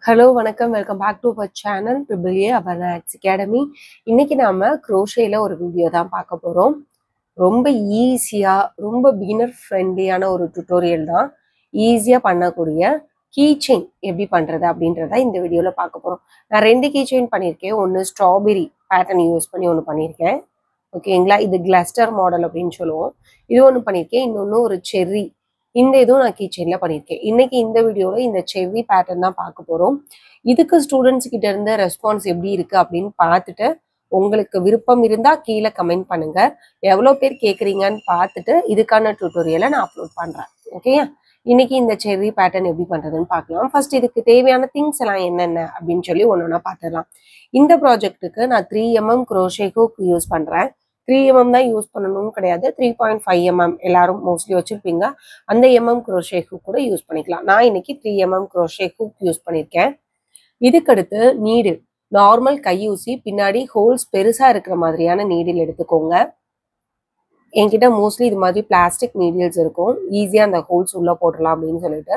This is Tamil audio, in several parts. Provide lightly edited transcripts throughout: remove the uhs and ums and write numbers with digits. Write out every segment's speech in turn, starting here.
ஹலோ வணக்கம். Welcome back to our channel triple A Aparna arts academy. இன்னைக்கு நாம க்ரோஷேல ஒரு வீடியோ தான் பார்க்க போறோம். ரொம்ப ஈஸியா, ரொம்ப பிகினர் ஃப்ரெண்ட்லியான ஒரு டுட்டோரியல் தான். ஈஸியா பண்ணக்கூடிய கீ செயின் எப்படி பண்றது அப்படின்றத இந்த வீடியோல பார்க்க போறோம். நான் 2 கீ செயின் பண்ணியிருக்கேன். ஒன்று ஸ்ட்ராபெரி பேட்டர்ன் யூஸ் பண்ணி ஒன்று பண்ணியிருக்கேன். ஓகேங்களா? இது கிளஸ்டர் மாடல் அப்படின்னு சொல்லுவோம். இது ஒன்று பண்ணியிருக்கேன். இன்னொன்று ஒரு செர்ரி. இந்த இதுவும் நான் கீ செயின்ல பண்ணியிருக்கேன். இன்னைக்கு இந்த வீடியோவில் இந்த செர்ரி பேட்டர்ன் தான் பார்க்க போகிறோம். இதுக்கு ஸ்டூடெண்ட்ஸ் கிட்ட இருந்த ரெஸ்பான்ஸ் எப்படி இருக்கு அப்படின்னு பார்த்துட்டு உங்களுக்கு விருப்பம் இருந்தால் கீழே கமெண்ட் பண்ணுங்க. எவ்வளோ பேர் கேட்குறீங்கன்னு பார்த்துட்டு இதுக்கான டியூட்டோரியலை நான் அப்லோட் பண்ணுறேன். ஓகேயா? இன்னைக்கு இந்த செர்ரி பேட்டர்ன் எப்படி பண்ணுறதுன்னு பார்க்கலாம். ஃபர்ஸ்ட் இதுக்கு தேவையான திங்ஸ் எல்லாம் என்னென்ன அப்படின்னு சொல்லி ஒன்று ஒன்றா பார்த்துடலாம். இந்த ப்ராஜெக்ட்டுக்கு நான் 3mm crochet hook யூஸ் பண்ணுறேன். 3mm தான் யூஸ் பண்ணணும்னு கிடையாது. 3.5mm எல்லாரும் மோஸ்ட்லி வச்சுருப்பீங்க. அந்த crochet hook கூட யூஸ் பண்ணிக்கலாம். நான் இன்னைக்கு 3mm crochet hook யூஸ் பண்ணியிருக்கேன். இதுக்கடுத்து நீடில் நார்மல் கையூசி பின்னாடி ஹோல்ஸ் பெருசாக இருக்கிற மாதிரியான நீடில் எடுத்துக்கோங்க. என்கிட்ட மோஸ்ட்லி இது மாதிரி பிளாஸ்டிக் நீடில்ஸ் இருக்கும். ஈஸியாக அந்த ஹோல்ஸ் உள்ளே போடலாம் அப்படின்னு சொல்லிட்டு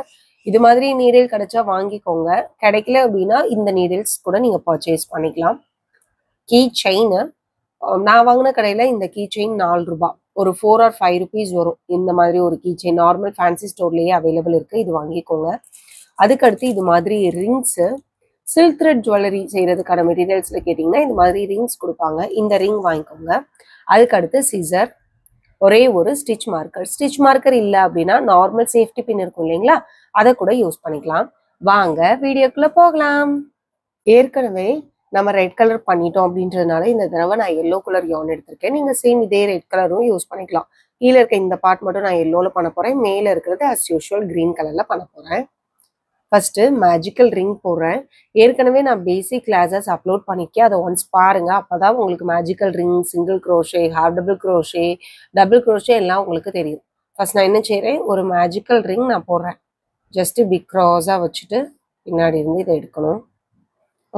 இது மாதிரி நீடில் கிடைச்சா வாங்கிக்கோங்க. கிடைக்கல அப்படின்னா இந்த நீடில்ஸ் கூட நீங்கள் பர்ச்சேஸ் பண்ணிக்கலாம். கீ செயின் நான் வாங்கின கடையில் இந்த கீ செயின் 4 ரூபாய், ஒரு 4 or 5 rupees வரும். இந்த மாதிரி ஒரு கீ செயின் நார்மல் ஃபேன்சி ஸ்டோர்லேயே அவைலபிள் இருக்குது. இது வாங்கிக்கோங்க. அதுக்கடுத்து இது மாதிரி ரிங்ஸு, சில்க் த்ரெட் ஜுவல்லரி செய்கிறதுக்கான மெட்டீரியல்ஸில் கேட்டிங்கன்னா இது மாதிரி ரிங்ஸ் கொடுப்பாங்க. இந்த ரிங் வாங்கிக்கோங்க. அதுக்கடுத்து சிசர், ஒரே ஒரு ஸ்டிச் மார்க்கர். ஸ்டிச் மார்க்கர் இல்லை அப்படின்னா நார்மல் சேஃப்டி பின் இருக்கும் இல்லைங்களா, அதை கூட யூஸ் பண்ணிக்கலாம். வாங்க வீடியோக்குள்ளே போகலாம். ஏற்கனவே நம்ம ரெட் கலர் பண்ணிட்டோம் அப்படின்றதுனால இந்த தடவை நான் எல்லோ கலர் யான் எடுத்திருக்கேன். நீங்கள் சேம் இதே ரெட் கலரும் யூஸ் பண்ணிக்கலாம். கீழே இருக்க இந்த பார்ட் மட்டும் நான் எல்லோவில் பண்ண போகிறேன். மேலே இருக்கிறது அஸ் யூஷுவல் க்ரீன் கலரில் பண்ண போகிறேன். ஃபர்ஸ்ட்டு மேஜிக்கல் ரிங் போடுறேன். ஏற்கனவே நான் பேசிக் கிளாஸஸ் அப்லோட் பண்ணிக்கேன். அதை ஒன்ஸ் பாருங்கள். அப்போ தான் உங்களுக்கு magical ring, single crochet, half double crochet எல்லாம் உங்களுக்கு தெரியும். ஃபர்ஸ்ட் நான் என்ன செய்கிறேன், ஒரு மேஜிக்கல் ரிங் நான் போடுறேன். ஜஸ்ட்டு பிக் க்ராஸாக வச்சுட்டு பின்னாடி இருந்து இதை எடுக்கணும்.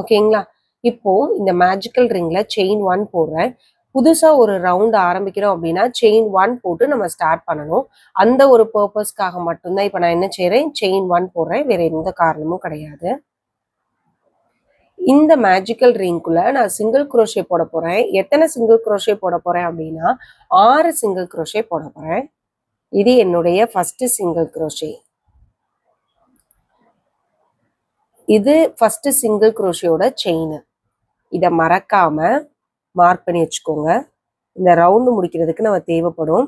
ஓகேங்களா? இப்போது இந்த மேஜிக்கல் ரிங்கில் செயின் 1 போடுறேன். புதுசாக ஒரு ரவுண்ட் ஆரம்பிக்கிறோம் அப்படின்னா செயின் 1 போட்டு நம்ம ஸ்டார்ட் பண்ணணும். அந்த ஒரு பர்பஸ்க்காக மட்டும்தான் இப்போ நான் என்ன செய்கிறேன், செயின் 1 போடுறேன். வேறு எந்த காரணமும் கிடையாது. இந்த மேஜிக்கல் ரிங்குள்ளே நான் சிங்கிள் க்ரோஷே போட போகிறேன். எத்தனை சிங்கிள் க்ரோஷே போட போகிறேன் அப்படின்னா 6 சிங்கிள் க்ரோஷே போட போகிறேன். இது என்னுடைய ஃபஸ்ட்டு சிங்கிள் க்ரோஷே. இது ஃபஸ்ட்டு சிங்கிள் க்ரோஷேயோட செயின். இதை மறக்காமல் மார்க் பண்ணி வச்சுக்கோங்க. இந்த ரவுண்டு முடிக்கிறதுக்கு நம்ம தேவைப்படும்.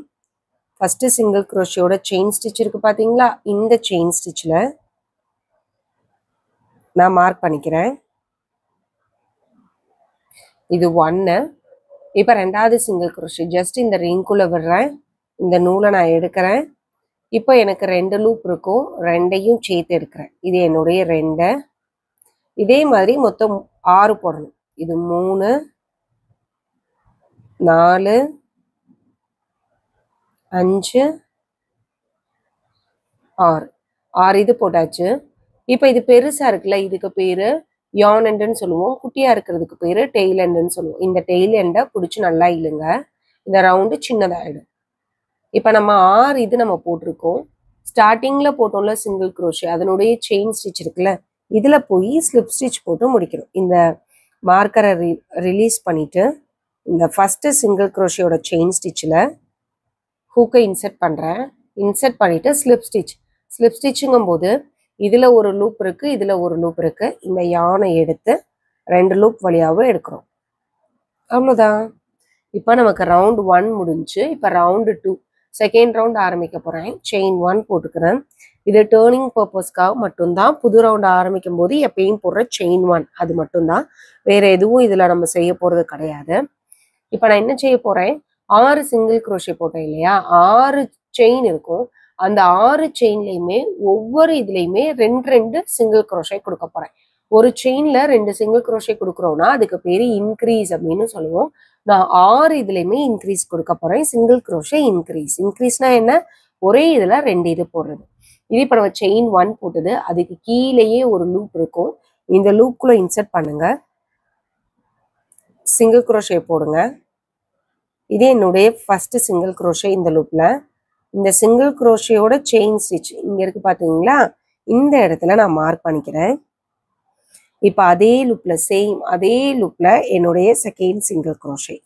ஃபஸ்ட்டு சிங்கிள் க்ரோஷேயோட செயின் ஸ்டிச் இருக்குது பார்த்தீங்களா, இந்த செயின் ஸ்டிச்சில் நான் மார்க் பண்ணிக்கிறேன். இது 1. இப்போ 2வது சிங்கிள் க்ரோஷே ஜஸ்ட் இந்த ரிங்குள்ளே விடுறேன். இந்த நூலை நான் எடுக்கிறேன். இப்போ எனக்கு 2 லூப் இருக்கும். 2ஐயும் சேர்த்து எடுக்கிறேன். இது என்னுடைய 2. இதே மாதிரி மொத்தம் 6 போடணும். இது 3, 4, 5, 6 இது போட்டாச்சு. இப்போ இது பெருசாக இருக்குல்ல, இதுக்கு பேர் யான் எண்டுன்னு சொல்லுவோம். குட்டியாக இருக்கிறதுக்கு பேர் டெய்ல் எண்டுன்னு சொல்லுவோம். இந்த டெய்ல் எண்டை பிடிச்சி நல்லா இழுங்க. இந்த ரவுண்டு சின்னதாகிடும். இப்போ நம்ம 6 இது நம்ம போட்டிருக்கோம். ஸ்டார்டிங்கில் போட்டோம்ல சிங்கிள் க்ரோஷே, அதனுடைய செயின் ஸ்டிச் இருக்குல்ல, இதில் போய் ஸ்லிப் ஸ்டிச் போட்டு முடிக்கணும். இந்த மார்க்கரை ரிலீஸ் பண்ணிவிட்டு இந்த ஃபஸ்ட்டு சிங்கிள் க்ரோஷேயோட செயின் ஸ்டிச்சில் ஹூக்கை இன்செர்ட் பண்ணுறேன். இன்செர்ட் பண்ணிவிட்டு ஸ்லிப் ஸ்டிச்சுங்கும் போது இதில் ஒரு லூப் இருக்குது, இதில் ஒரு லூப் இருக்குது. இந்த யானை எடுத்து 2 லூப் வழியாகவும் எடுக்கிறோம். அவ்வளோதான். இப்போ நமக்கு ரவுண்ட் 1 முடிஞ்சு. இப்போ ரவுண்டு 2 செகண்ட் ரவுண்ட் ஆரம்பிக்க போகிறேன். செயின் 1 போட்டுக்கிறேன். இது டேர்னிங் பர்பஸ்க்காக மட்டும்தான். புது ரவுண்ட் ஆரம்பிக்கும் போது எப்பயும் போடுற செயின் 1 அது மட்டும்தான். வேறு எதுவும் இதில் நம்ம செய்ய போகிறது கிடையாது. இப்போ நான் என்ன செய்ய போகிறேன், 6 சிங்கிள் க்ரோஷே போட்டேன் இல்லையா, 6 செயின் இருக்கும். அந்த 6 செயின்லேயுமே ஒவ்வொரு இதுலேயுமே 2 சிங்கிள் க்ரோஷே கொடுக்க போகிறேன். ஒரு செயினில் 2 சிங்கிள் க்ரோஷே கொடுக்குறோன்னா அதுக்கு பேர் இன்க்ரீஸ் அப்படின்னு சொல்லுவோம். நான் 6 இதுலேயுமே இன்க்ரீஸ் கொடுக்க போகிறேன். சிங்கிள் க்ரோஷே இன்க்ரீஸ்னா என்ன, ஒரே இதில் 2 இது போடுறது. இது இப்போ நம்ம செயின் 1 போட்டது, அதுக்கு கீழேயே ஒரு லூப் இருக்கும். இந்த லூப்புக்குள்ளே இன்செர்ட் பண்ணுங்க, சிங்கிள் க்ரோஷே போடுங்க. இது என்னுடைய ஃபஸ்ட்டு சிங்கிள் க்ரோஷே. இந்த லூப்பில் இந்த சிங்கிள் க்ரோஷேயோட செயின் ஸ்டிச் இங்கே இருக்குது பார்த்தீங்களா, இந்த இடத்துல நான் மார்க் பண்ணிக்கிறேன். இப்போ அதே லூப்ல சேம் அதே லூப்ல என்னுடைய செகண்ட் சிங்கிள் crochet.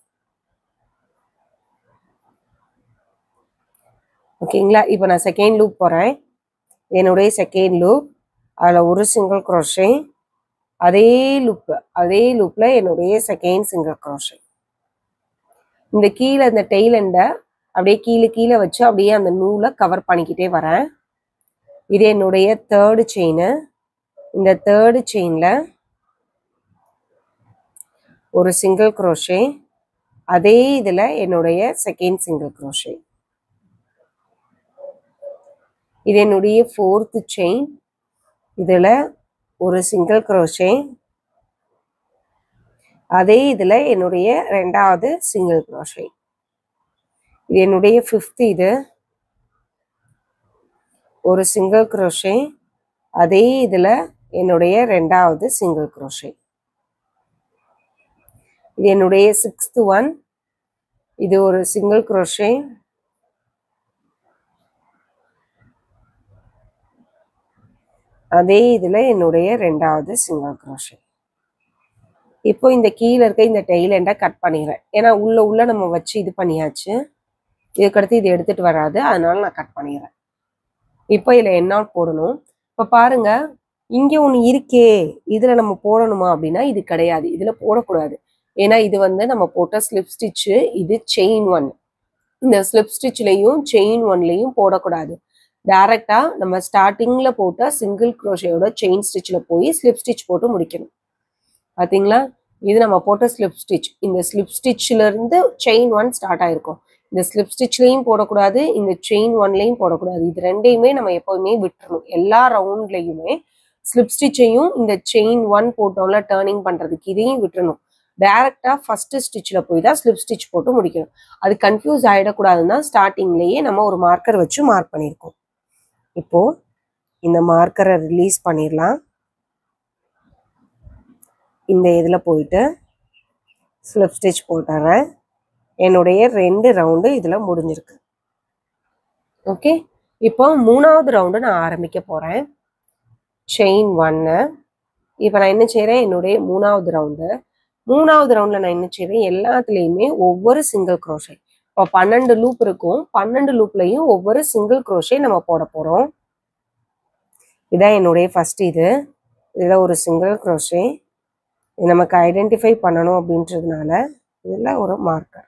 ஓகேங்களா? இப்போ நான் செகண்ட் லூப் போறேன். என்னுடைய செகண்ட் லூப், அதில் ஒரு சிங்கிள் crochet, அதே லூப்ல என்னுடைய செகண்ட் சிங்கிள் crochet. இந்த கீழே இந்த டெய்ல் எண்டை அப்படியே கீழே வச்சு அப்படியே அந்த நூலை கவர் பண்ணிக்கிட்டே வரேன். இது என்னுடைய தேர்டு செயின். இந்த தேர்டு செயின்ல ஒரு சிங்கிள் crochet, அதே இதில் என்னுடைய செகண்ட் சிங்கிள் crochet. இது என்னுடைய ஃபோர்த் செயின். இதில் ஒரு சிங்கிள் crochet, அதே இதில் என்னுடைய ரெண்டாவது சிங்கிள் crochet. இது என்னுடைய ஃபிஃப்த். இது ஒரு சிங்கிள் crochet, அதே இதில் என்னுடைய ரெண்டாவது சிங்கிள் crochet. இது என்னுடைய சிக்ஸ்த் ஒன். இது ஒரு சிங்கிள் crochet, அதே இதில் என்னுடைய ரெண்டாவது சிங்கிள் crochet. இப்போ இந்த கீழே இருக்க இந்த டெய்ல் எண்டை கட் பண்ணிடுறேன். ஏன்னா உள்ள நம்ம வச்சு இது பண்ணியாச்சு. இதுக்கடுத்து இது எடுத்துட்டு வராது, அதனால நான் கட் பண்ணிடுறேன். இப்போ இதில் என்ன போடணும்? இப்போ பாருங்க, இங்கே ஒன்று இருக்கே, இதில் நம்ம போடணுமா அப்படின்னா இது கிடையாது, இதில் போடக்கூடாது. ஏன்னா இது வந்து நம்ம போட்ட ஸ்லிப் ஸ்டிச்சு, இது செயின் ஒன். இந்த ஸ்லிப் ஸ்டிச்லேயும் செயின் ஒன்லேயும் போடக்கூடாது. டைரெக்டாக நம்ம ஸ்டார்டிங்கில் போட்ட சிங்கிள் crochetயோட செயின் ஸ்டிச்சில் போய் ஸ்லிப் ஸ்டிச் போட்டு முடிக்கணும். பார்த்தீங்களா? இது நம்ம போட்ட ஸ்லிப் ஸ்டிச். இந்த ஸ்லிப் ஸ்டிச்சிலேருந்து செயின் ஒன் ஸ்டார்ட் ஆகிருக்கும். இந்த ஸ்லிப் ஸ்டிச்லேயும் போடக்கூடாது, இந்த செயின் ஒன்லேயும் போடக்கூடாது. இது ரெண்டையுமே நம்ம எப்போதுமே விட்டுறணும். எல்லா ரவுண்ட்லேயுமே ஸ்லிப் ஸ்டிச்சையும் இந்த செயின் ஒன் போட்டோம்ல டேர்னிங் பண்ணுறதுக்கு இதையும் விட்டுறணும். டைரெக்டாக ஃபஸ்ட்டு ஸ்டிச்சில் போய் தான் ஸ்லிப் ஸ்டிச் போட்டு முடிக்கணும். அது கன்ஃபியூஸ் ஆகிடக்கூடாதுன்னா ஸ்டார்டிங்லேயே நம்ம ஒரு மார்க்கர் வச்சு மார்க் பண்ணியிருக்கோம். இப்போது இந்த மார்க்கரை ரிலீஸ் பண்ணிடலாம். இந்த இதில் போயிட்டு ஸ்லிப் ஸ்டிச் போட்டுறேன். என்னுடைய 2 ரவுண்டு இதில் முடிஞ்சிருக்கு. ஓகே, இப்போ 3வது ரவுண்டு நான் ஆரம்பிக்க போகிறேன். செயின் ஒன்று. இப்போ நான் என்ன செய்கிறேன்? என்னுடைய 3வது ரவுண்டில் நான் என்ன செய்கிறேன்? எல்லாத்துலேயுமே ஒவ்வொரு சிங்கிள் crochet. இப்போ 12 லூப் இருக்கும். 12 லூப்லையும் ஒவ்வொரு சிங்கிள் crochet நம்ம போட போகிறோம். இதான் என்னுடைய ஃபஸ்ட். இதில் ஒரு சிங்கிள் crochet. இது நமக்கு ஐடென்டிஃபை பண்ணணும் அப்படின்றதுனால இதில் ஒரு மார்க்கர்.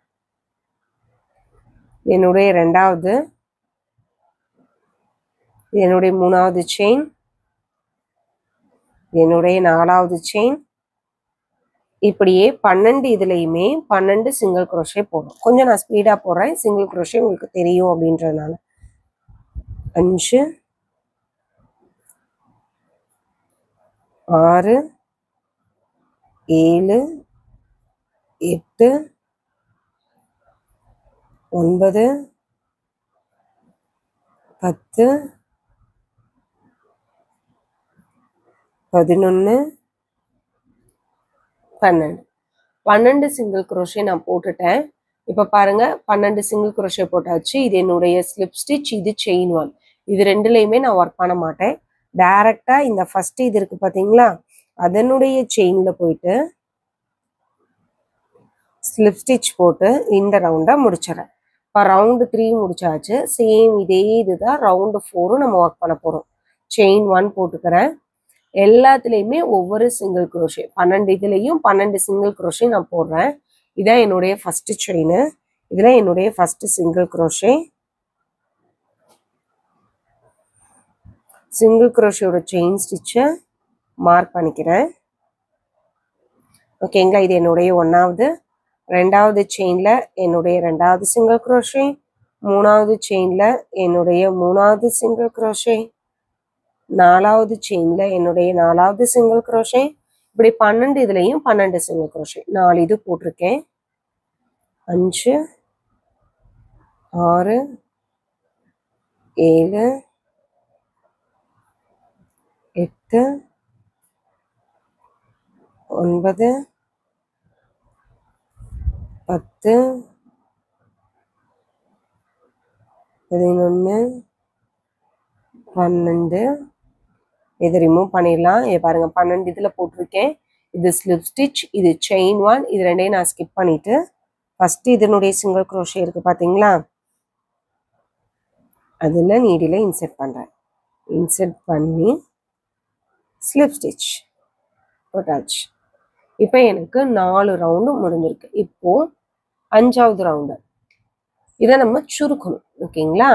என்னுடைய ரெண்டாவது, என்னுடைய 3வது செயின், என்னுடைய 4வது செயின். இப்படியே 12 இதுலையுமே 12 சிங்கிள் crochet போடும். கொஞ்சம் நான் ஸ்பீடாக போடுறேன், சிங்கிள் crochet உங்களுக்கு தெரியும் அப்படின்றதுனால. 5 6 7 8 9 10 11 12 சிங்கிள் crochet நான் போட்டுட்டேன். இப்போ பாருங்க, 12 சிங்கிள் crochet போட்டாச்சு. இது என்னுடைய ஸ்லிப் ஸ்டிச், இது செயின் ஒன். இது ரெண்டுலையுமே நான் ஒர்க் பண்ண மாட்டேன். டைரெக்டாக இந்த ஃபஸ்ட்டு இது இருக்குது பார்த்தீங்களா, அதனுடைய செயினில் போயிட்டு ஸ்லிப் ஸ்டிச் போட்டு இந்த ரவுண்டை முடிச்சிடறேன். இப்போ ரவுண்டு 3 முடிச்சாச்சு. சேம் இதே இதுதான் ரவுண்டு 4 நம்ம ஒர்க் பண்ண போகிறோம். செயின் ஒன் போட்டுக்கிறேன். எல்லாத்துலேயுமே ஒவ்வொரு சிங்கிள் crochet. 12 இதுலேயும் 12 சிங்கிள் crochet நான் போடுறேன். இதான் என்னுடைய ஃபஸ்ட்டு செயின். இதில் என்னுடைய ஃபஸ்ட்டு சிங்கிள் crochet. சிங்கிள் crochetயோட செயின் ஸ்டிச்சை மார்க் பண்ணிக்கிறேன். ஓகேங்களா? இது என்னுடைய 1வது. 2வது செயினில் என்னுடைய 2வது சிங்கிள் crochet. 3வது செயினில் என்னுடைய 3வது சிங்கிள் crochet. 4வது செயினில் என்னுடைய 4வது சிங்கிள் crochet. இப்படி 12 இதுலையும் 12 சிங்கிள் crochet. 4 இது போட்டிருக்கேன். 5 6 7 8 9 10 11 12 இதை ரிமூவ் பண்ணிடலாம். இதை பாருங்க 12 இதில் போட்டிருக்கேன். இது ஸ்லிப் ஸ்டிச், இது செயின் 1. இது ரெண்டையும் நான் ஸ்கிப் பண்ணிட்டு ஃபஸ்ட்டு இதனுடைய சிங்கிள் க்ரோஷே இருக்குது பார்த்தீங்களா, அதில் நீடில் இன்செர்ட் பண்ணுறேன். இன்செர்ட் பண்ணி ஸ்லிப் ஸ்டிச் போட்டாச்சு. இப்போ எனக்கு 4 ரவுண்டு முடிஞ்சிருக்கு. இப்போது 5வது ரவுண்டு இதை நம்ம சுருக்கணும். ஓகேங்களா,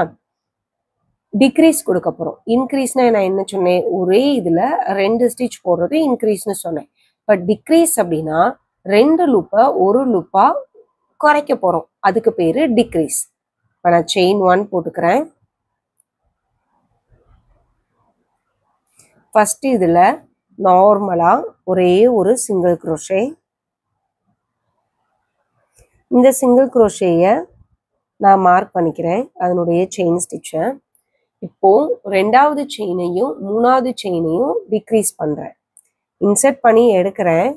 டிக்ரீஸ் கொடுக்க போகிறோம். இன்க்ரீஸ்னால் நான் என்ன சொன்னேன், ஒரே இதில் 2 ஸ்டிச் போடுறது இன்க்ரீஸ்னு சொன்னேன். இப்போ டிக்ரீஸ் அப்படின்னா 2 லூப்பை 1 லூப்பாக குறைக்க போகிறோம், அதுக்கு பேர் டிக்ரீஸ். இப்போ நான் செயின் 1 போட்டுக்கிறேன். ஃபஸ்ட்டு இதில் நார்மலாக ஒரே ஒரு சிங்கிள் க்ரோஷே. இந்த சிங்கிள் க்ரோஷேயை நான் மார்க் பண்ணிக்கிறேன் அதனுடைய செயின் ஸ்டிச்சை. இப்போது 2வது செயினையும் 3வது செயினையும் டிக்ரீஸ் பண்ணுறேன். இன்செர்ட் பண்ணி எடுக்கிறேன்.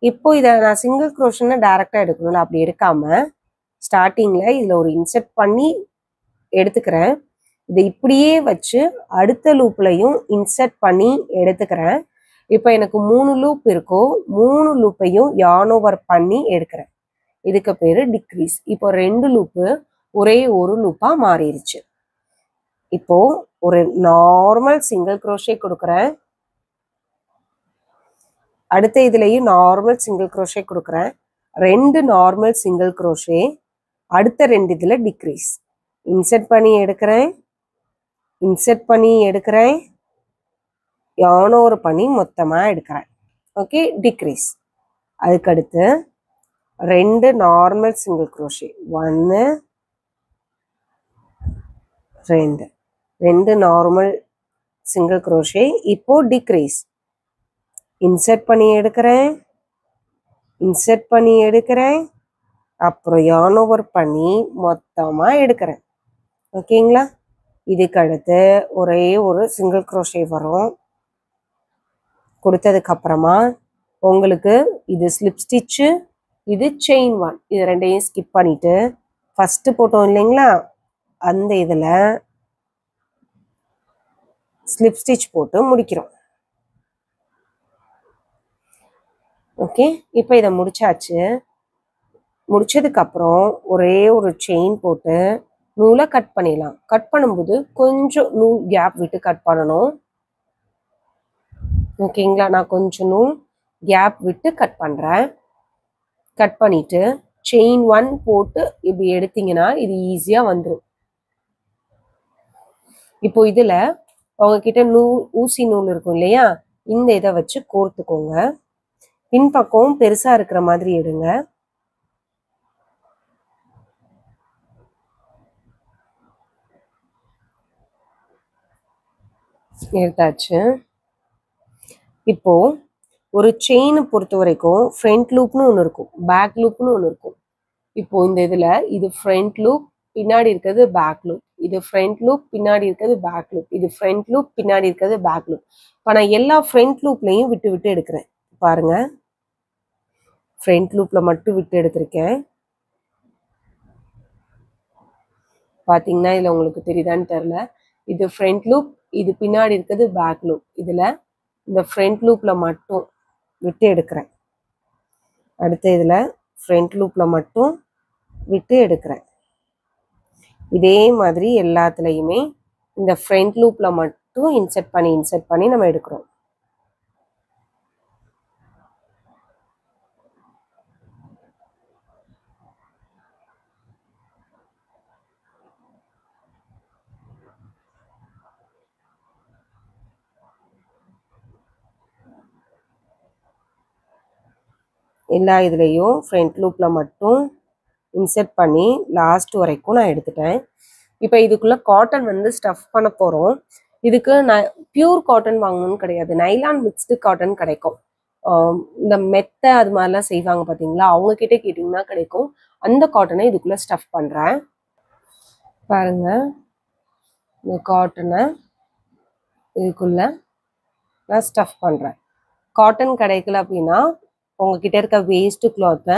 இப்போது இதை நான் சிங்கிள் க்ரோஷனை டைரெக்டாக எடுக்கணும்ல, அப்படி எடுக்காமல் ஸ்டார்டிங்கில் இதில் ஒரு இன்செர்ட் பண்ணி எடுத்துக்கிறேன். இதை இப்படியே வச்சு அடுத்த லூப்லையும் இன்செர்ட் பண்ணி எடுத்துக்கிறேன். இப்போ எனக்கு 3 லூப் இருக்கோ, 3 லூப்பையும் யார்ன் ஓவர் பண்ணி எடுக்கிறேன். இதுக்கு பேர் டிக்ரீஸ். இப்போ 2 லூப்பு ஒரே ஒரு லூப்பாக மாறிடுச்சு. இப்போது ஒரு நார்மல் சிங்கிள் க்ரோஷே கொடுக்குறேன். அடுத்த இதுலேயும் நார்மல் சிங்கிள் க்ரோஷே கொடுக்குறேன். 2 நார்மல் சிங்கிள் க்ரோஷே, அடுத்த 2 இதில் டிக்ரீஸ். இன்செர்ட் பண்ணி எடுக்கிறேன், இன்செர்ட் பண்ணி எடுக்கிறேன், யார்ன் ஓவர் பண்ணி மொத்தமாக எடுக்கிறேன். Okay, decrease. அதுக்கடுத்து 2 normal single crochet, 1 2 2 normal single crochet. இப்போது டிக்ரீஸ். இன்செர்ட் பண்ணி எடுக்கிறேன், இன்செர்ட் பண்ணி எடுக்கிறேன், அப்புறம் யார்ன் ஓவர் பண்ணி மொத்தமாக எடுக்கிறேன். ஓகேங்களா, இதுக்கு அடுத்து ஒரே ஒரு சிங்கிள் க்ரோஷே வரும். கொடுத்ததுக்கப்புறமா உங்களுக்கு இது ஸ்லிப் ஸ்டிச்சு, இது செயின் 1. இது ரெண்டையும் ஸ்கிப் பண்ணிவிட்டு ஃபஸ்ட்டு போட்டோம் இல்லைங்களா, அந்த இதில் ஸ்லிப் ஸ்டிச் போட்டு முடிக்கிறோம். ஓகே, இப்போ இதை முடிச்சாச்சு. முடிச்சதுக்கப்புறம் ஒரே ஒரு செயின் போட்டு நூலை கட் பண்ணிடலாம். கட் பண்ணும்போது கொஞ்சம் நூல் கேப் விட்டு கட் பண்ணணும். ஓகேங்களா, நான் கொஞ்சம் நூல் கேப் விட்டு கட் பண்ணுறேன். கட் பண்ணிவிட்டு செயின் 1 போட்டு இப்படி எடுத்தீங்கன்னா இது ஈஸியாக வந்துடும். இப்போ இதில் உங்ககிட்ட ஊசி நூல் இருக்கும் இல்லையா, இந்த இதை வச்சு கோர்த்துக்கோங்க. பின்பக்கம் பெருசாக இருக்கிற மாதிரி எடுங்க. எடுத்தாச்சு. இப்போது ஒரு செயினை பொறுத்த வரைக்கும் ஃப்ரண்ட் லூப்னு ஒன்று இருக்கும், பேக் லூப்னு ஒன்று இருக்கும். இப்போது இந்த இதில் இது ஃப்ரண்ட் லூப், பின்னாடி இருக்கிறது பேக் லூப். இது ஃப்ரண்ட் லூப், பின்னாடி இருக்கிறது பேக் லூப். இது ஃப்ரண்ட் லூப், பின்னாடி இருக்கிறது பேக் லூப். இப்போ நான் எல்லா ஃப்ரண்ட் லூப்லையும் விட்டு விட்டு எடுக்கிறேன். பாருங்க, ஃப்ரண்ட் லூப்பில் மட்டும் விட்டு எடுத்திருக்கேன். பார்த்தீங்கன்னா இதில் உங்களுக்கு தெரியுதான்னு தெரில, இது ஃப்ரண்ட் லூப், இது பின்னாடி இருக்கிறது பேக் லூப். இதில் இந்த ஃப்ரண்ட் லூப்பில் மட்டும் விட்டு எடுக்கிறேன். அடுத்த இதில் ஃப்ரண்ட் லூப்பில் மட்டும் விட்டு எடுக்கிறேன். இதே மாதிரி எல்லாத்துலேயுமே இந்த ஃப்ரண்ட் லூப்பில் மட்டும் இன்செர்ட் பண்ணி நம்ம எடுக்கிறோம். எல்லா இதுலேயும் ஃப்ரண்ட் லூப்பில் மட்டும் இன்செர்ட் பண்ணி லாஸ்ட் வரைக்கும் நான் எடுத்துட்டேன். இப்போ இதுக்குள்ளே காட்டன் வந்து ஸ்டஃப் பண்ண போகிறோம். இதுக்கு நான் பியூர் காட்டன் வாங்கணும்னு கிடையாது, நைலான் மிக்ஸ்டு காட்டன் கிடைக்கும். இந்த மெத்தை அது மாதிரிலாம் செய்வாங்க பார்த்தீங்களா, அவங்கக்கிட்ட கேட்டிங்கன்னா கிடைக்கும். அந்த காட்டனை இதுக்குள்ளே ஸ்டஃப் பண்ணுறேன். பாருங்கள், இந்த காட்டனை இதுக்குள்ளே நான் ஸ்டஃப் பண்ணுறேன். காட்டன் கிடைக்கல அப்படின்னா உங்ககிட்ட இருக்க வேஸ்ட்டு கிளாத்தை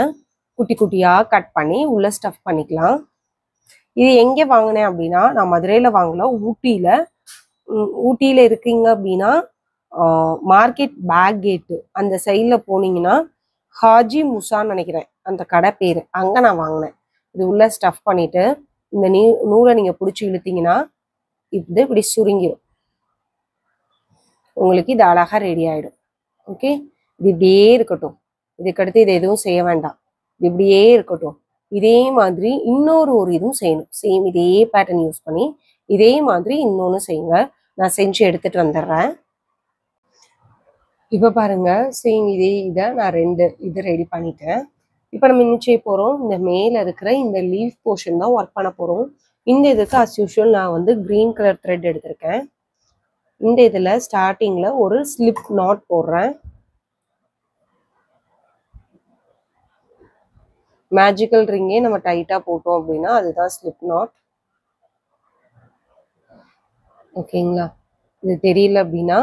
குட்டி குட்டியாக கட் பண்ணி உள்ளே ஸ்டஃப் பண்ணிக்கலாம். இது எங்கே வாங்கினேன் அப்படின்னா, நான் மதுரையில் வாங்கல, ஊட்டியில் இருக்கீங்க அப்படின்னா மார்க்கெட் பேக் கேட்டு அந்த சைடில் போனீங்கன்னா ஹாஜி முசான்னு நினைக்கிறேன் அந்த கடை பேர், அங்கே நான் வாங்கினேன். இது உள்ள ஸ்டஃப் பண்ணிட்டு இந்த நூலை நீங்கள் பிடிச்சி இழுத்தீங்கன்னா இது இப்படி சுருங்கிடும். உங்களுக்கு இது அழகாக ரெடி ஆகிடும். ஓகே, இது இப்படியே இருக்கட்டும். இதுக்கடுத்து இதை எதுவும் செய்ய வேண்டாம். இது இப்படியே இருக்கட்டும். இதே மாதிரி இன்னொரு இதுவும் செய்யணும். சேம் இதே பேட்டர்ன் யூஸ் பண்ணி இதே மாதிரி இன்னொன்று செய்யுங்க. நான் செஞ்சு எடுத்துட்டு வந்துடுறேன். இப்போ பாருங்க, சேம் இதை நான் 2 இது ரெடி பண்ணிட்டேன். இப்போ நம்ம இன்னும் செய்ய போகிறோம். இந்த மேலே இருக்கிற இந்த லீஃப் போர்ஷன் தான் ஒர்க் பண்ண போகிறோம். இந்த இதுக்கு அஸ் யூஷுவல் நான் வந்து க்ரீன் கலர் த்ரெட் எடுத்திருக்கேன். இந்த இதில் ஸ்டார்டிங்கில் ஒரு ஸ்லிப் நாட் போடுறேன். மேஜிக்கல் ரிங்கே நம்ம டைட்டாக போட்டோம் அப்படின்னா அதுதான் ஸ்லிப் நாட். ஓகேங்களா? இது தெரியல அப்படின்னா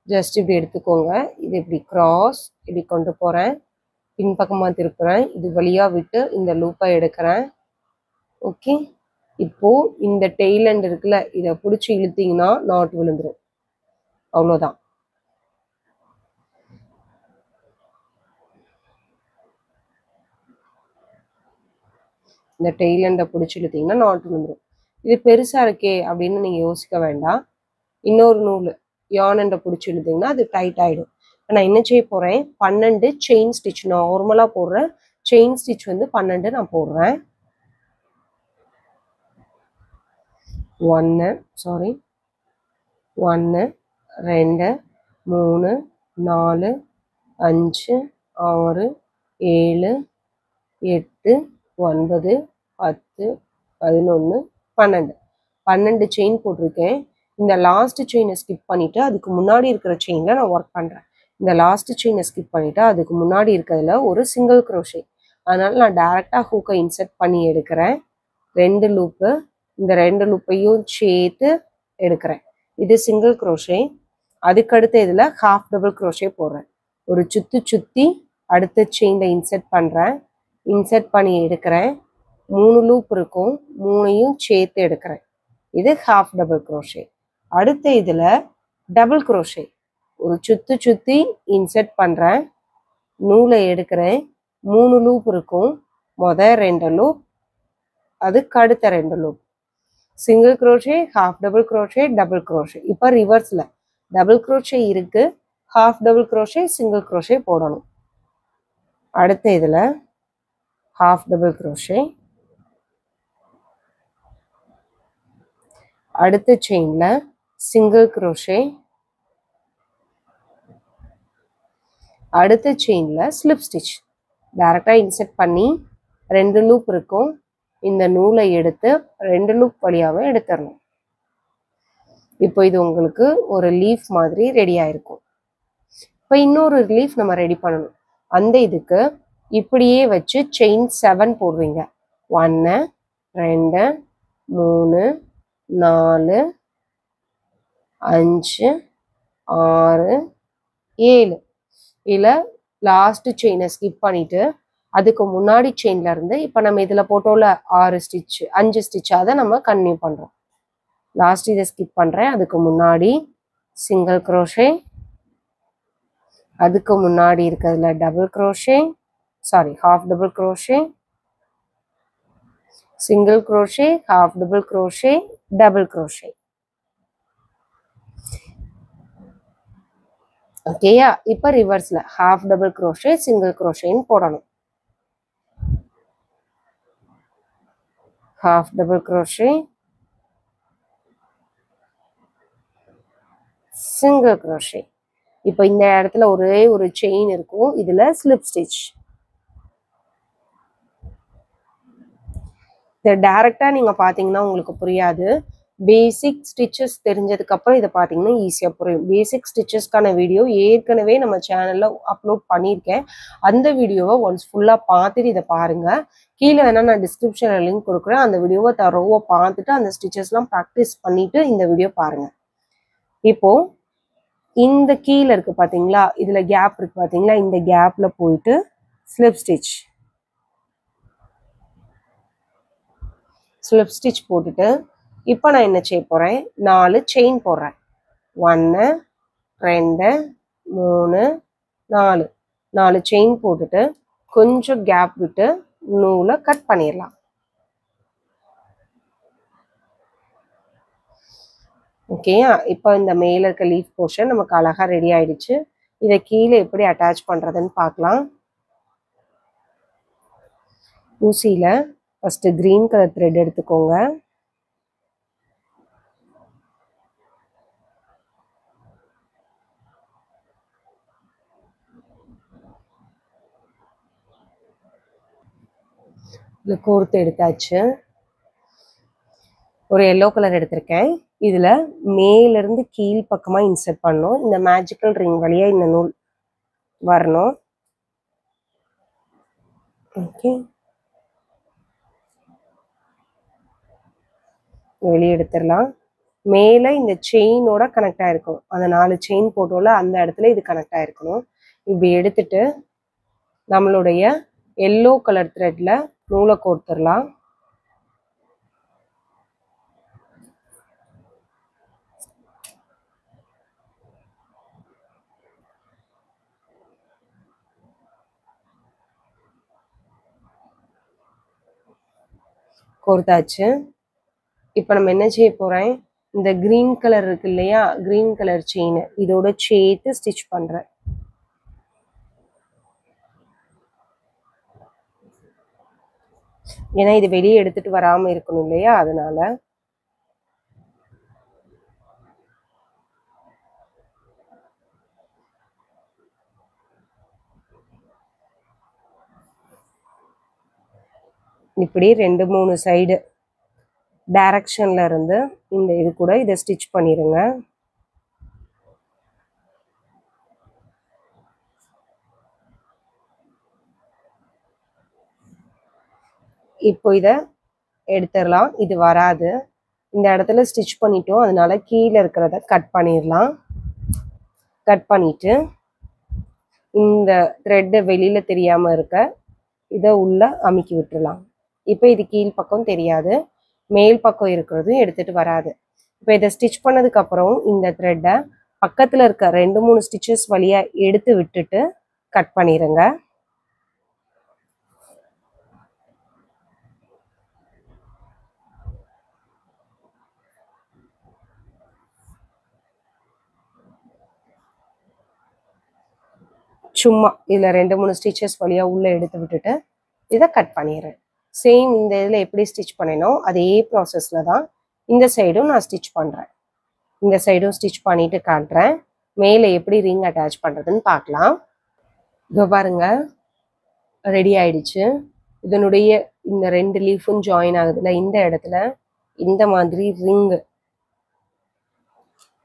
ஜஸ்ட் இப்படி எடுத்துக்கோங்க. இது இப்படி கிராஸ் இப்படி கொண்டு போகிறேன், பின்பக்கமாக திருப்புறேன், இது வழியாக விட்டு இந்த லூப்பை எடுக்கிறேன். ஓகே, இப்போது இந்த டெய்ல் எண்ட் இருக்குல்ல, இதை பிடிச்சி இழுத்தீங்கன்னா நாட் விழுந்துடும். அவ்வளோதான். இந்த டெய்ல் எண்டை பிடிச்சி இழுத்தீங்கன்னா நாட் விழுந்துடும். இது பெருசாக இருக்கே அப்படின்னு நீங்கள் யோசிக்க வேண்டாம். இன்னொரு நூல் யான் எண்டை பிடிச்சி இழுத்தீங்கன்னா அது டைட் ஆகிடும். நான் என்ன செய்ய போகிறேன், 12 செயின் ஸ்டிச், நார்மலாக போடுற செயின் ஸ்டிச் வந்து 12 நான் போடுறேன். 1 2 3 4 5 6 7 8 9 10 11 12 12 செயின் போட்டிருக்கேன். இந்த லாஸ்ட் செயினை ஸ்கிப் பண்ணிவிட்டு அதுக்கு முன்னாடி இருக்கிற செயினில் நான் ஒர்க் பண்ணுறேன். இந்த லாஸ்ட் செயினை ஸ்கிப் பண்ணிவிட்டு அதுக்கு முன்னாடி இருக்கிறதுல ஒரு சிங்கிள் க்ரோஷே. அதனால் நான் டேரெக்டாக ஹூக்கை இன்சர்ட் பண்ணி எடுக்கிறேன். 2 லூப்பு, இந்த 2 லூப்பையும் சேர்த்து எடுக்கிறேன். இது சிங்கிள் க்ரோஷே. அதுக்கடுத்து இதில் ஹாஃப் டபுள் க்ரோஷே போடுறேன். ஒரு சுற்றி அடுத்த செயினில் இன்சர்ட் பண்ணுறேன். இன்சர்ட் பண்ணி எடுக்கிறேன். 3 லூப் இருக்கும், 3ஐயும் சேர்த்து எடுக்கிறேன். இது ஹாஃப் டபுள் க்ரோஷே. அடுத்த இதில் டபுள் க்ரோஷே. ஒரு சுற்றி இன்சர்ட் பண்ணுறேன், நூலை எடுக்கிறேன். 3 லூப் இருக்கும், மொதல் 2 லூப், அதுக்கு அடுத்த 2 loop. Single crochet, half double crochet, double crochet. இப்போ ரிவர்ஸில் டபுள் க்ரோஷே இருக்குது, half double crochet, single crochet போடணும். அடுத்த இதில் ஹாஃப் டபுள் க்ரோஷே, அடுத்த செயினில் சிங்கிள் க்ரோஷே, அடுத்த செயினில் ஸ்லிப் ஸ்டிச். டைரெக்டாக இன்சர்ட் பண்ணி 2 லூப் இருக்கும், இந்த நூலை எடுத்து 2 லூப் வழியாகவே எடுத்துடணும். இப்போ இது உங்களுக்கு ஒரு லீஃப் மாதிரி ரெடி ஆயிருக்கும். இப்போ இன்னொரு லீஃப் நம்ம ரெடி பண்ணணும். அந்த இதுக்கு இப்படியே வச்சு செயின் 7 போடுவீங்க. 1 2 3 4 5 6 7. இதில் லாஸ்ட் செயினை ஸ்கிப் பண்ணிவிட்டு அதுக்கு முன்னாடி செயின்ல இருந்து இப்போ நம்ம இதில் போட்டோம்ல 6 ஸ்டிச் 5 ஸ்டிச், அதை நம்ம கன்டினியூ பண்ணுறோம். லாஸ்ட் இதை ஸ்கிப் பண்ணுறேன். அதுக்கு முன்னாடி சிங்கிள் க்ரோஷே, அதுக்கு முன்னாடி இருக்கிறதுல double crochet, sorry half double crochet, single crochet, half double crochet, double crochet. ஓகேயா? இப்போ ரிவர்ஸில் ஹாஃப் டபுள் க்ரோஷே, சிங்கிள் க்ரோஷேன்னு போடணும். Half double crochet, single crochet. இப்போ இந்த இடத்துல ஒரே ஒரு செயின் இருக்கும், இதில் ஸ்லிப் ஸ்டிச். இதை டைரெக்டாக நீங்கள் பார்த்தீங்கன்னா உங்களுக்கு புரியாது. பேசிக் ஸ்டிச்சஸ் தெரிஞ்சதுக்கப்புறம் இதை பார்த்தீங்கன்னா ஈஸியாக புரியும். பேசிக் ஸ்டிச்சஸ்க்கான வீடியோ ஏற்கனவே நம்ம சேனலில் அப்லோட் பண்ணியிருக்கேன். அந்த வீடியோவை ஒன்ஸ் ஃபுல்லாக பார்த்துட்டு இதை பாருங்கள். கீழே வேணால் நான் டிஸ்கிரிப்ஷனில் லிங்க் கொடுக்குறேன். அந்த வீடியோவை தரோவாக பார்த்துட்டு அந்த ஸ்டிச்சஸ்லாம் ப்ராக்டிஸ் பண்ணிவிட்டு இந்த வீடியோ பாருங்கள். இப்போது இந்த கீழே இருக்குது பார்த்தீங்களா, இதில் கேப் இருக்குது பார்த்தீங்களா, இந்த கேப்பில் போயிட்டு ஸ்லிப் ஸ்டிச். ஸ்லிப் ஸ்டிச் போட்டுட்டு இப்போ நான் என்ன செய்ய போகிறேன், 4 செயின் போடுறேன். 1 2 3 4 4 செயின் போட்டுட்டு கொஞ்சம் கேப் விட்டு நூலை கட் பண்ணிடலாம். ஓகே, இப்போ இந்த மேல இருக்க லீஃப் போர்ஷன் நமக்கு அழகா ரெடி ஆயிடுச்சு. இதை கீழே எப்படி அட்டாச் பண்றதுன்னு பார்க்கலாம். ஊசியில ஃபர்ஸ்ட் கிரீன் கலர் த்ரெட் எடுத்துக்கோங்க. இதுல கோர்த்து எடுத்தாச்சு. ஒரு எல்லோ கலர் எடுத்திருக்கேன். இதுல மேல இருந்து கீழ் பக்கமா இன்சர்ட் பண்ணணும். இந்த மேஜிக்கல் ரிங் வழியா இந்த நூல் வரணும். ஓகே, வெளியே எடுத்துடலாம். மேல இந்த செயினோட கனெக்ட் ஆயிருக்கும். அந்த 4 செயின் போட்டோல அந்த இடத்துல இது கனெக்ட் ஆயிருக்கணும். இப்படி எடுத்துட்டு நம்மளுடைய எல்லோ கலர் த்ரெட்ல நூலை கோர்த்துடலாம். கோர்த்தாச்சு. இப்போ நம்ம என்ன செய்ய போறேன், இந்த கிரீன் கலர் இருக்கு இல்லையா, கிரீன் கலர் செயின் இதோட சேர்த்து ஸ்டிச் பண்றேன். ஏன்னா இது வெளியே எடுத்துட்டு வராம இருக்கணும் இல்லையா, அதனால. இப்படி 2-3 சைடு டைரக்ஷன்ல இருந்து இந்த இது கூட இதை ஸ்டிச் பண்ணிடுங்க. இப்போ இதை எடுத்துடலாம். இது வராது, இந்த இடத்துல ஸ்டிச் பண்ணிட்டோம், அதனால கீழே இருக்கிறத கட் பண்ணிடலாம். கட் பண்ணிட்டு இந்த த்ரெட்டை வெளியில தெரியாம இருக்க இதை உள்ள அமுக்கி விட்டுடலாம். இப்போ இது கீழ் பக்கம் தெரியாது, மேல் பக்கம் இருக்கிறது எடுத்துட்டு வராது. இப்போ இதை ஸ்டிச் பண்ணதுக்கு அப்புறம் இந்த த்ரெட்டை பக்கத்துல இருக்க 2-3 ஸ்டிச்சஸ் வழியா எடுத்து விட்டுட்டு கட் பண்ணிடுங்க. சும்மா இதுல 2-3 ஸ்டிச்சஸ் வழியா உள்ள எடுத்து விட்டுட்டு இதை கட் பண்ணிடுறேன். சேம் இந்த இதில் எப்படி ஸ்டிச் பண்ணினோம் அதே ப்ராசஸில் தான் இந்த சைடும் நான் ஸ்டிச் பண்ணுறேன். இந்த சைடும் ஸ்டிச் பண்ணிட்டு காட்டுறேன். மேலே எப்படி ரிங் அட்டாச் பண்ணுறதுன்னு பார்க்கலாம். இதோ பாருங்க, ரெடி ஆயிடுச்சு. இதனுடைய இந்த 2 லீஃபும் ஜாயின் ஆகுதுல, இந்த இடத்துல இந்த மாதிரி ரிங்கு,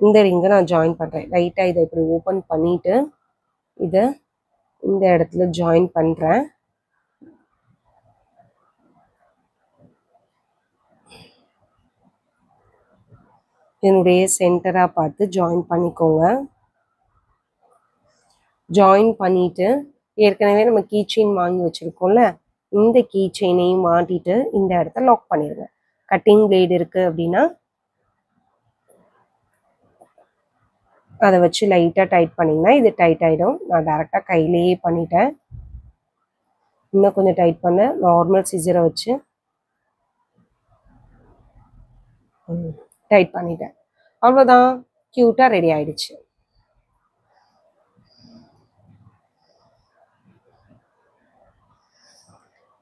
இந்த ரிங்கை நான் ஜாயின் பண்ணுறேன். லைட்டாக இதை இப்படி ஓப்பன் பண்ணிட்டு இதை இந்த இடத்துல ஜாயின் பண்ணுறேன். இதனுடைய சென்டராக பார்த்து ஜாயின் பண்ணிக்கோங்க. ஜாயின் பண்ணிட்டு ஏற்கனவே நம்ம கீ செயின் வாங்கி வச்சுருக்கோம்ல, இந்த கீ செயினையும் மாட்டிட்டு இந்த இடத்த லாக் பண்ணிடுங்க. கட்டிங் பிளேடு இருக்குது அப்படின்னா அதை வச்சு லைட்டாக டைட் பண்ணிங்கன்னா இது டைட் ஆகிடும். நான் டேரெக்டாக கையிலேயே பண்ணிட்டேன். இன்னும் கொஞ்சம் டைட் பண்ண நார்மல் சிசரை வச்சு டைட் பண்ணிட்டேன். அவ்வளோதான், க்யூட்டாக ரெடி ஆயிடுச்சு.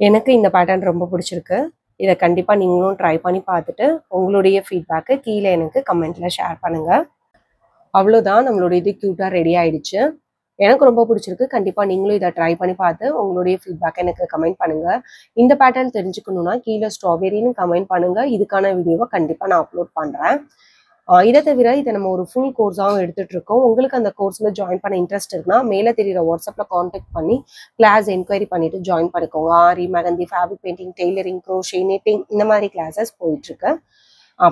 எனக்கு இந்த பேட்டர்ன் ரொம்ப பிடிச்சிருக்கு. இதை கண்டிப்பாக நீங்களும் ட்ரை பண்ணி பார்த்துட்டு உங்களுடைய ஃபீட்பேக்கை கீழே எனக்கு கமெண்ட்டில் ஷேர் பண்ணுங்கள். அவ்வளோதான், நம்மளுடைய இது க்யூட்டாக ரெடி ஆயிடுச்சு. எனக்கு ரொம்ப பிடிச்சிருக்கு. கண்டிப்பாக நீங்களும் இதை ட்ரை பண்ணி பார்த்து உங்களுடைய ஃபீட்பேக்கை எனக்கு கமெண்ட் பண்ணுங்கள். இந்த பேட்டர்ன் தெரிஞ்சுக்கணுன்னா கீழே ஸ்ட்ராபெரின்னு கமெண்ட் பண்ணுங்கள். இதுக்கான வீடியோவை கண்டிப்பாக நான் அப்லோட் பண்ணுறேன். இதை தவிர இதை நம்ம ஒரு ஃபுல் கோர்ஸாகவும் எடுத்துகிட்டு இருக்கோம். உங்களுக்கு அந்த கோர்ஸில் ஜாயின் பண்ண இன்ட்ரெஸ்ட் இருக்குன்னா மேலே தெரியுற வாட்ஸ்அப்பில் காண்டாக்ட் பண்ணி கிளாஸ் என்கொயரி பண்ணிவிட்டு ஜாயின் பண்ணிக்கோங்க. Aari, mehndi, fabric painting, tailoring, crochet, knitting இந்த மாதிரி கிளாஸஸ் போயிட்டுருக்கு.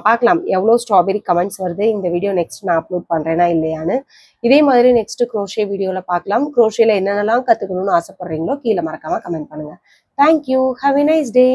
பார்க்கலாம் எவ்வளோ ஸ்ட்ராபெரி கமெண்ட்ஸ் வருது. இந்த வீடியோ நெக்ஸ்ட் நான் அப்லோட் பண்ணுறேன்னா இல்லையான்னு. இதே மாதிரி நெக்ஸ்ட் க்ரோஷே வீடியோவில் பார்க்கலாம். க்ரோஷேல என்னென்னலாம் கற்றுக்கணும்னு ஆசைப்படுறீங்களோ கீழே மறக்காமல் கமெண்ட் பண்ணுங்கள். Thank you. Have a nice day.